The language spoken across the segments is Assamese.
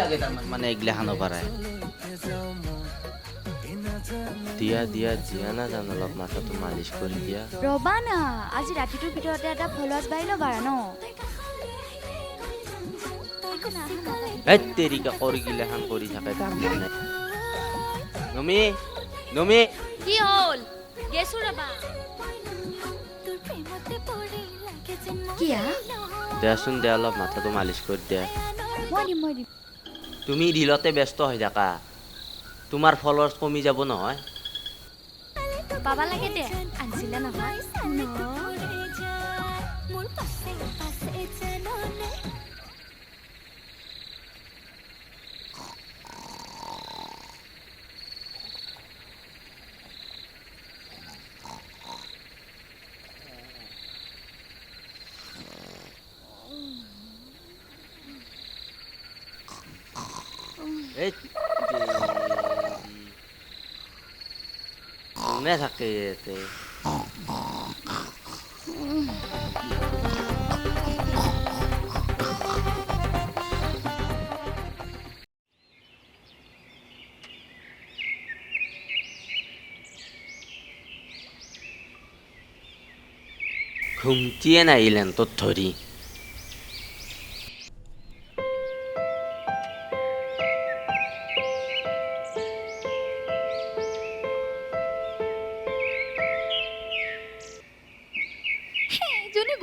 লাগে মানে এগিলাখানো পাৰাই দিয়া দিয়া দিয়া না জানো অলপ মাথাটো মালিচ কৰি দিয়া ৰবা না আজি ৰাতিটোৰ ভিতৰতে এটা ফলোৱাৰ্ছ বাঢ়ি ল'বা ন এই তেৰিকা কৰি গিলাখান কৰি থাকে দাম নাই নমি নমি কি হ'ল গেছো ৰবা কিয়া দেচোন দে অলপ মাথাটো মালিচ কৰি দিয়া মই দিম তুমি ৰিলতে ব্যস্ত হৈ থাকা তোমাৰ ফলোৱাৰ্ছ কমি যাব নহয় পাবা লাগে দে আনছিলে নহয় কোনে থাকে ইয়াতে ঘুমটিয়ে নাহিলেন তোর ধরি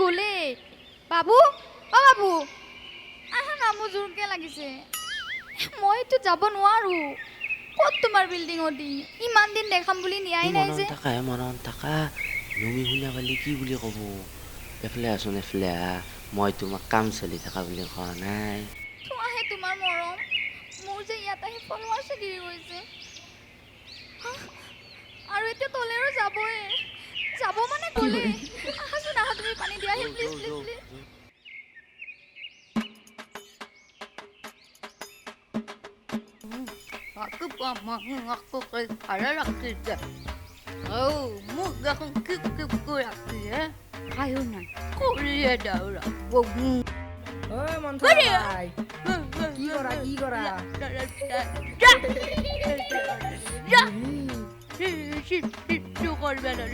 গলে বাবু অ বাবু আহা না মোৰ জোৰকে লাগিছে মইতো যাব নোৱাৰো ক'ত তোমাৰ বিল্ডিং অদি ইমান দিন দেখাম বুলি নিয়াই নাই যে মনত থাকা নমি শুনা পালি কি বুলি ক'ব এফালে আছোন এফালে মই তোমাক কাম চলি থকা বুলি কোৱা নাই তোমাহে তোমাৰ মৰম মোৰ যে ইয়াত আহি ফলোৱাৰ্ছ গিৰি গৈছে আৰু এতিয়া তলেৰো যাবই যাব মানে গলে আহাচোন আহা তুমি পানী দিয়া হে please please please aku pamang aku kay paralakita oh mo gakong kikukulaki kayo na kuliya daw ra wag ওই মন্থন ভাই কি করা করবে না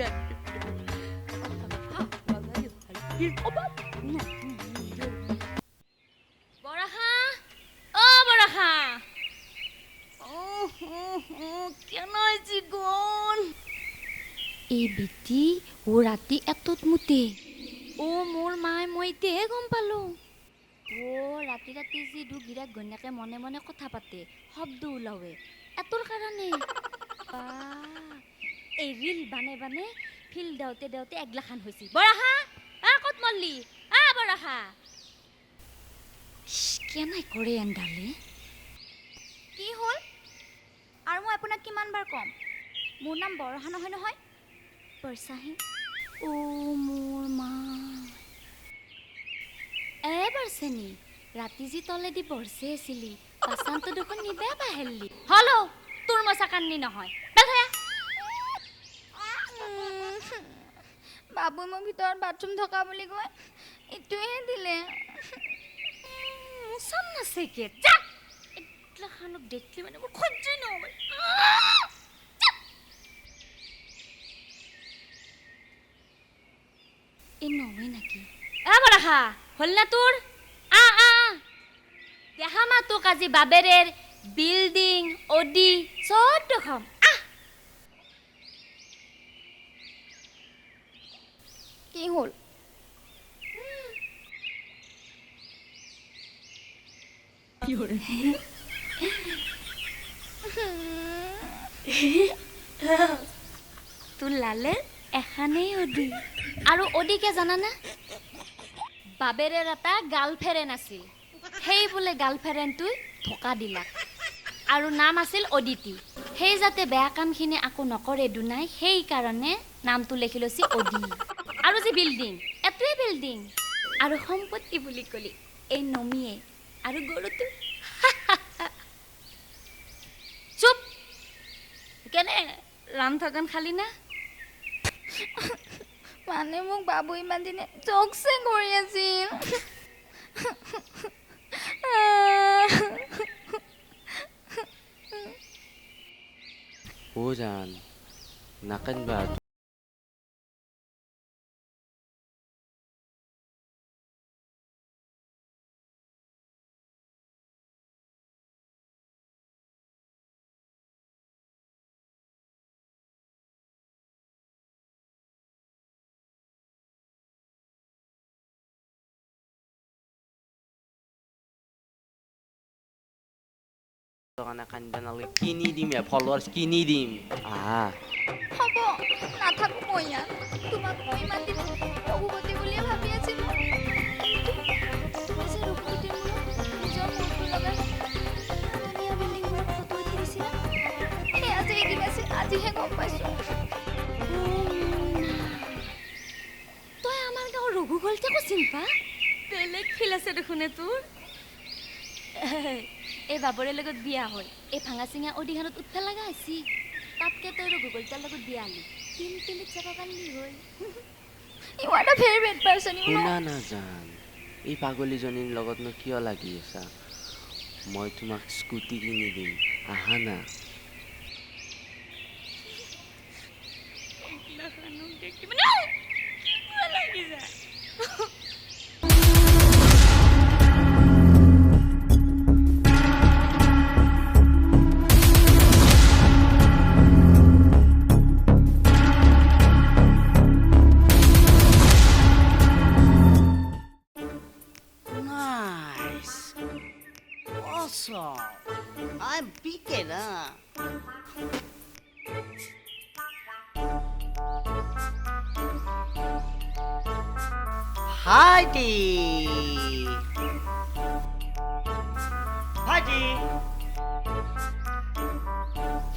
বরাহা ও বরাহা কেন জীবন এই বিটি ও ৰাতি এতত মুতে ও মোৰ মাই মই তেহে গম পালো ও ৰাতি ৰাতি যি দু গিৰাক গন্যাকে মনে মনে কথা পাতে শব্দ ওলাৱে এতৰ কাৰণে এই ৰিল বানে বানে ফিল দেওতে দেওতে একলাখান হৈছি বৰাহা ক'ত মল্লি বৰাহা কেনাই কৰে এন্দালে কি হ'ল আৰু মই আপোনাক কিমানবাৰ ক'ম মোৰ নাম বৰহা নহয় নহয় বৰচাহি ও মোৰ মা বৰচেনি ৰাতি যি তলেদি বৰচে আছিলি পাচানটো দেখোন নিবে বাহেলি হলো তোৰ মচা কান্নি নহয় বাবু মোক ভিতৰত বাথৰুম থকা বুলি কয় ইটোৱে দিলে মুচন নাছে কে খানক দেখলি মানে মোৰ সহ্যই নহয় এই নহয় নাকি বৰাহা হল না তোৰ দেখা মা তোক আজি বাবেৰেৰ বিল্ডিং অডি চব দেখাম কি হ'ল কি হ'ল তোৰ লালে এখানেই অডি আৰু অডিকে জানানা বাবেৰেৰ এটা গাৰ্লফ্ৰেণ্ড আছিল সেই বোলে গাৰ্লফ্ৰেণ্ডটোই ধোকা দিলাক আৰু নাম আছিল অদিতি সেই যাতে বেয়া কামখিনি আকৌ নকৰে দুনাই সেই কাৰণে নামটো লিখি লৈছি অডি আৰু যে বিল্ডিং এটোৱে বিল্ডিং আৰু সম্পত্তি বুলি কলি এই নমিয়ে আৰু গৰুটো চুপ কেনে ৰাম থাকান খালি না মানে মোক বাবু ইমান দিনে জোকছে কৰি আছিল অ' জান নাকান্দবা কাৰণে কান্দবা নালাগে কিনি দিম ফলোৱাৰ্ছ কিনি দিম হ'ব নাথাকো মই ইয়াত তোমাক মই ইমান দিন ৰঘুপতি বুলিয়ে ভাবি আছিলো তুমি যে ৰঘুপতিৰ মূৰত নিজৰ মূৰটো লগাই ধুনীয়া বিল্ডিংবোৰৰ ফটো উঠি দিছিলা সেই আজি এদিন আছিল আজিহে গম পাইছো তই আমাৰ গাঁৱৰ ৰঘুগলটাকো চিনি পা বেলেগ ফিল আছে দেখোন তোৰ এই বাবৰে লগত বিয়া হ'ল এই ভাঙা চিঙা অডিখনত উঠবা লগা হৈছি তাতকে তই ৰঘুগলটাৰ লগত বিয়া আলি তিনিত যাব পাৰিলি হ'ল you are the very bad person you শুনা নাজান এই পাগলীজনীৰ লগতনো কিয় লাগি আছা মই তোমাক স্কুটি কিনি দিম আহা না লাগি যায় I'm peeking, Heidi! Heidi!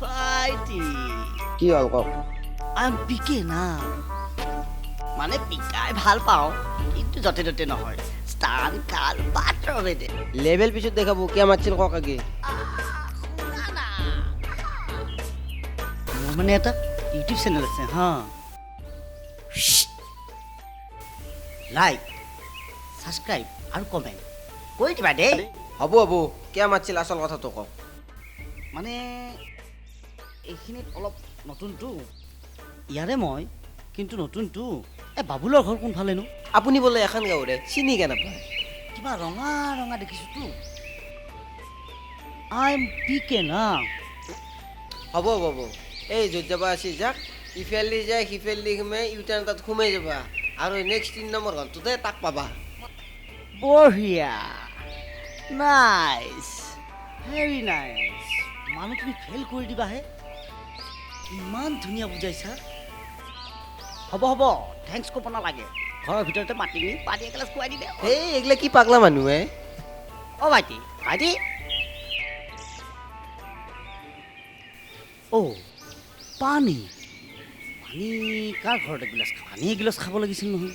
Heidi! কি হ'ল কওক I'm peeking, মানে পিকাই ভাল পাওঁ কিন্তু য'তে ত'তে নহয় স্থান কাল পাত্ৰ ভেদে লেভেল পিছত দেখাব কিয় মাতিছিল কওক আগে মোৰ মানে এটা ইউটিউব চেনেল আছে হা লাইক ছাবস্ক্ৰাইব আৰু কমেণ্ট কৰি দিবা দেই হ'ব হ'ব কিয় মাতিছিল আচল কথাটো কওক মানে এইখিনিত অলপ নতুনটো ইয়াৰে মই কিন্তু নতুনটো এই বাবুলৰ ঘৰ কোনফালেনো আপুনি বোলে এখন গাঁৱৰে চিনি কেনে নাপায় কিবা ৰঙা ৰঙা দেখিছোঁতো আই এম পিকে না হ'ব হ'ব হ'ব এই য'ত যাবা আছে যাক ইফালে যায় সিফালে সোমাই ইউটাৰ্ণ তাত সোমাই যাবা আৰু নেক্সট 3 নম্বৰ ঘৰটোতে তাক পাবা বঢ়িয়া নাইচ ভেৰি নাইচ মানুহ তুমি ফেইল কৰি দিবাহে ইমান ধুনীয়া বুজাইছা হ'ব হ'ব থেংকছ ক'ব নালাগে ঘৰৰ ভিতৰতে মাতি নি পানী এগিলাচ খুৱাই দিলে এই এইগিলা কি পাগলা মানুহ অ' ভাইটি ভাইটি অ' পানী পানী কাৰ ঘৰত এগিলাচ পানী এগিলাচ খাব লাগিছিল নহয়